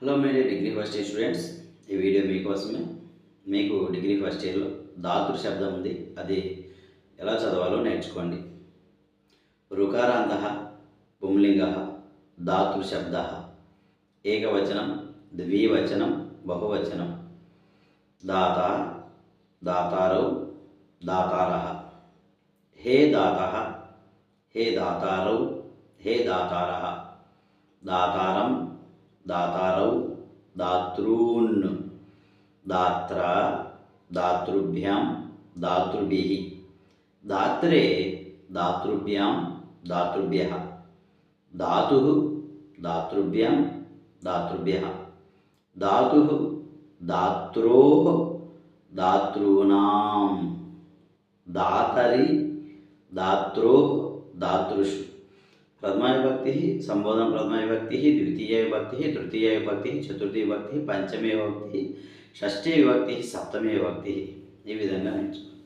Hello my degree first year students, ఈ video మీకోసమే. మీకు డిగ్రీ ఫస్ట్ ఇయర్లో ధాతృ శబ్దం ఉంది, అది ఎలా చదవాలో నేర్చుకోండి. రుకారాంతః పుంలింగః ధాతృ శబ్దః ఏకవచనం ద్వివచనం బహువచనం. దాత దాతారౌ దాతారః. హే దాతః హే దాతారౌ హే దాతారః. దాతారం దాతారౌ దాతॄన్. దాత్ర దాతృభ్యాం దాతృభిః. దాత్రే దాతృభ్యాం దాతృభ్యః. దాతుః దాతృభ్యాం దాతృభ్యః. దాతుః దాత్రోః దాతॄణాం. దాతరి దాత్రోః దాతృషు. प्रथमा विभक्ति संबोधन प्रथमा विभक्ति द्वितीय विभक्ति तृतीय विभक्ति चतुर्थी विभक्ति पंचमी विभक्ति षष्ठी विभक्ति सप्तमी विभक्ति। ఈ విధంగా నేర్చుకోండి.